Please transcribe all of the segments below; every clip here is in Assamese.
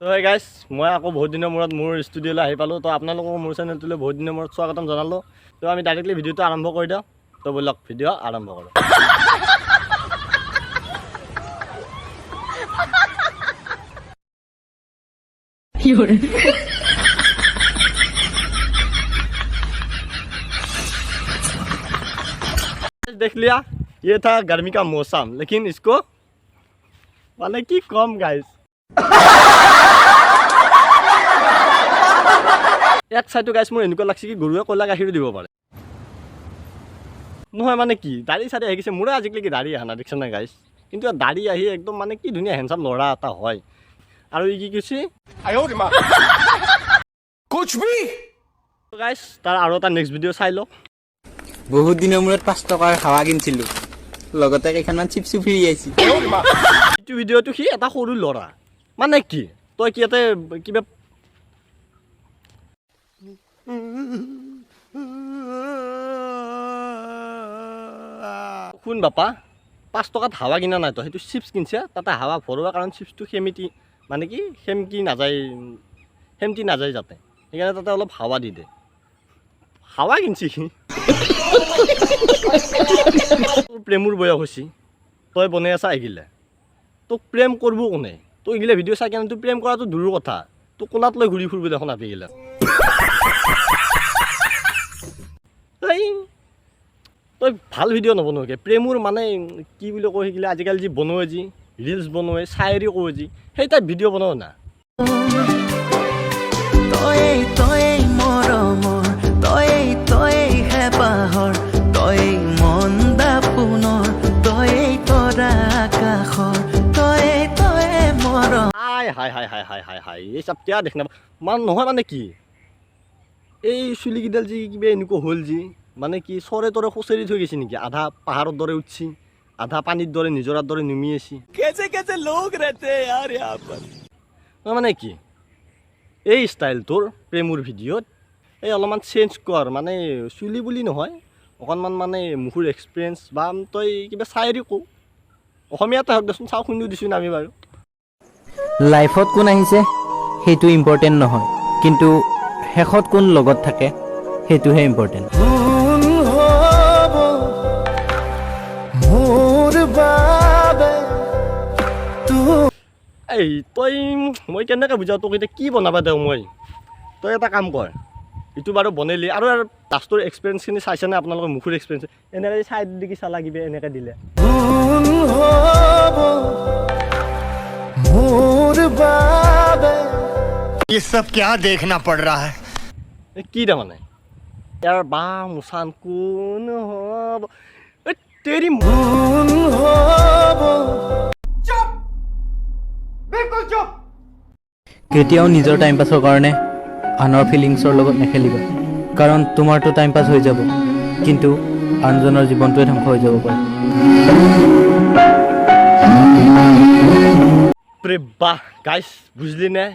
তো হে গাইজ মই আকৌ বহুত দিনৰ মূৰত মোৰ ষ্টুডিঅ'লৈ আহি পালোঁ। তো আপোনালোকক মোৰ চেনেলটোলৈ বহুত দিনৰ মূৰত স্বাগতম জনালোঁ। তো আমি ডাইৰেক্টলি ভিডিঅ'টো আৰম্ভ কৰি দিওঁ। তো ব'লক ভিডিঅ' আৰম্ভ কৰোঁ। देख लिया ये था गर्मी का मौसम, लेकिन इसको माने की कम गाइस एक साइड गाइस मोर एनुका लागছে কি গৰুৱে কলা গাখীৰ দিব পাৰে নহয় মানে কি দাড়ি সাৰি আহি গৈছে মোৰে আজিকালি কি দাড়ি আহা না দেখছ না গাইস কিন্তু দাড়ি আহি একদম মানে কি ধুনীয়া হ্যান্ডসাম লৰা এটা হয় আৰু ই কি কৈছে আয়ো ৰে মা कुछ भी গাইস তাৰ আৰু এটা নেক্সট ভিডিঅ' চাই ল বহুত দিনৰ মূৰত 5 টকাৰ হাৱা কিনছিলো লগতে কেইখনমান চিপছু ফ্ৰী আইছি এইটো ভিডিঅ'টো কি এটা সৰু লৰা মানে কি তই কি এতে কিবা শুন বাপা 5 টকাত হাৱা কিনা নাই তো সেইটো চিপছ কিনছে তাতে হাৱা ভৰোৱা কাৰণ চিপছটো হেমিটি মানে কি হেমকি নাযায় যাতে সেইকাৰণে তাতে অলপ হাৱা দি দে হাৱা কিনছি প্ৰেমৰ বয়স হৈছে তই বনাই আছা এগিলে তোক প্ৰেম কৰব কোনে তই এগিলে ভিডিঅ' চাই কেনে তোৰ প্ৰেম কৰাটো দূৰৰ কথা তোক কোলাত লৈ ঘূৰি ফুৰিব দেখোন আপিগিলা তই ভাল ভিডিঅ' নবনোৱাকে প্ৰেমৰ মানে কি বুলি কয় সেইগিলা আজিকালি যি বনোৱা যি ৰিলছ বনোৱা চায়েৰী কয় যি সেই টাইপ ভিডিঅ' বনাও না হাই এই সব কিয় দেখ না মান নহয় মানে কি এই চুলিকেইডাল যি কিবা এনেকুৱা হ'ল যি মানে কি চৰে তৰে খুচৰি থৈ গৈছে নেকি আধা পাহাৰৰ দৰে উঠছি আধা পানীৰ দৰে নিজৰাৰ দৰে নুমি আছে কেছে লোক ৰেতে यार यहाँ पर মানে কি এই ষ্টাইল তোৰ প্ৰেমৰ ভিডিঅ'ত এই অলপমান চেঞ্জ কৰ মানে চুলি বুলি নহয় অকণমান মানে মুখৰ এক্সপিৰিয়েঞ্চ বা তই কিবা চায়েৰি কওঁ অসমীয়াতে হওক দেচোন চাওঁ শুনিও দিছোঁ আমি বাৰু লাইফত কোন আহিছে সেইটো ইম্পৰ্টেণ্ট নহয় কিন্তু শেষত কোন লগত থাকে সেইটোহে ইম্পৰ্টেণ্ট এই তই মই কেনেকৈ বুজাওঁ তোক এতিয়া কি বনাবা দেওঁ মই তই এটা কাম কৰ এইটো বাৰু বনালি আৰু লাষ্টৰ এক্সপিৰিয়েঞ্চখিনি চাইছেনে আপোনালোকৰ মুখৰ এক্সপিৰিয়েঞ্চ এনেকৈ চাইড দেখি চালা কিবা এনেকৈ দিলে ये सब क्या देखना पड़ रहा है কি তাৰমানে ইয়াৰ বা মুছান কোন হ'ব তেৰি মুন হ'ব চুপ বিলকুল চুপ কেতিয়াও নিজৰ টাইম পাছৰ কাৰণে আনৰ ফিলিংছৰ লগত নেখেলিবা কাৰণ তোমাৰটো টাইম পাছ হৈ যাব কিন্তু আনজনৰ জীৱনটোৱে ধ্বংস হৈ যাব পাৰে বাহ গাইছ বুজিলি নে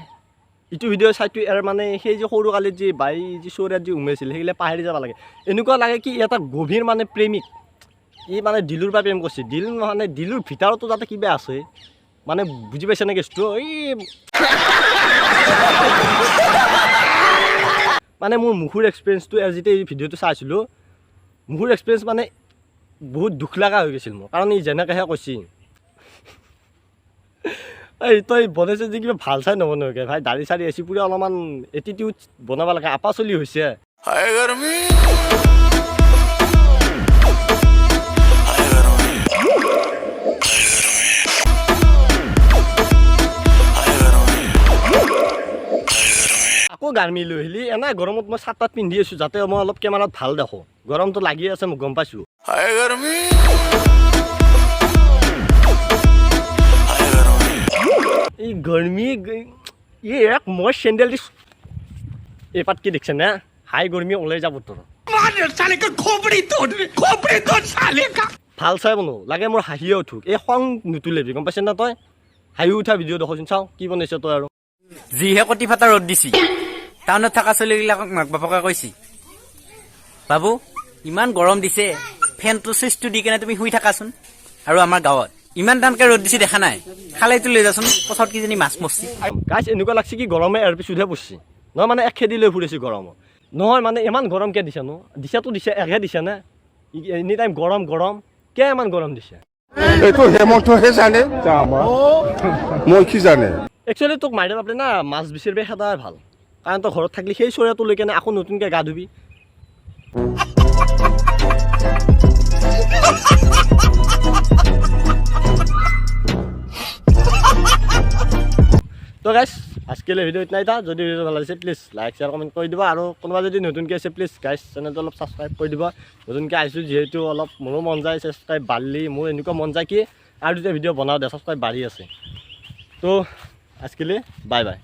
এইটো ভিডিঅ' চাইটো ইয়াৰ মানে সেই যে সৰু কালিত যি বাই যি চৌৰাত যি উমাইছিল সেইগিলা পাহৰি যাব লাগে এনেকুৱা লাগে কি এটা গভীৰ মানে প্ৰেমিক ই মানে দিলৰ পৰা প্ৰেম কৰিছে দিল মানে দিলৰ ভিতৰতো যাতে কিবা আছে মানে বুজি পাইছে নে কেছটো এই মানে মোৰ মুখৰ এক্সপিৰিয়েঞ্চটো আৰু যেতিয়া এই ভিডিঅ'টো চাইছিলোঁ মুখৰ এক্সপিৰিয়েঞ্চ মানে বহুত দুখ লগা হৈ গৈছিল মোৰ কাৰণ ই যেনেকৈহে কৈছে এই তই বনাইছে যে কিবা ভাল চাই নবনাওকে ভাই দাড়ি চাৰি আছে পুৰা অলপমান এটিটিউড বনাব লাগে আপা চলি হৈছে আকৌ গাৰ্মি লৈ আহিলি এনে গৰমত মই চাৰ্ট তাত পিন্ধি আছোঁ যাতে মই অলপ কেমেৰাত ভাল দেখো গৰমটো লাগি আছে মই গম পাইছোঁ এই গৰমি এই এক মই চেণ্ডেল দিছ এই পাত কি দেখিছে না হাই গৰমি ওলাই যাব তোৰ ভাল চাই বনো লাগে মোৰ হাঁহিয়ে উঠোক এই খং নুতুলেবি গম পাইছে না তই হাঁহি উঠা ভিডিঅ' দেখোচোন চাওঁ কি বনাইছ তই আৰু যিহে কটি ফাটা ৰ'দ দিছি টাউনত থকা চলিবিলাকক মাক বাপকে কৈছি বাবু ইমান গৰম দিছে ফেনটো চুইচটো দি কেনে তুমি শুই থাকাচোন আৰু আমাৰ গাঁৱত ইমান টানকৈ ৰ'দ দিছে দেখা নাই খালৈতো লৈ যাচোন পথাৰত কিজানি মাছ মৰছি গাইছ এনেকুৱা লাগছে কি গৰমে এৰ পিছতহে পৰছি নহয় মানে এক খেদি লৈ ফুৰিছে গৰমত নহয় মানে ইমান গৰম কিয় দিছে নো দিছেতো দিছে একহে দিছে নে এনি টাইম গৰম গৰম কিয় ইমান গৰম দিছে এইটো হেমন্তহে জানে মই কি জানে একচুৱেলি তোক মাইদেউ বাপৰে না মাছ বিচাৰিব সদায় ভাল কাৰণ তই ঘৰত থাকিলে সেই চৰিয়াটো লৈ কেনে আকৌ নতুনকৈ গা ধুবি তো গাইছ আজকেলৈ ভিডিঅ' ইতনাই था যদি ভিডিঅ' ভাল লাগিছে প্লিজ লাইক শ্বেয়াৰ কমেণ্ট কৰি দিব আৰু কোনোবা যদি নতুনকৈ আছে প্লিজ গাইছ চেনেলটো অলপ ছাবস্ক্ৰাইব কৰি দিব নতুনকৈ আহিছোঁ যিহেতু অলপ মোৰো মন যায় ছাবস্ক্ৰাইব বাঢ়লি মোৰ এনেকুৱা মন যায় কি আৰু দুটা ভিডিঅ' বনাওঁ দে ছাবস্ক্ৰাইব বাঢ়ি আছে তো আজকেলৈ বাই বাই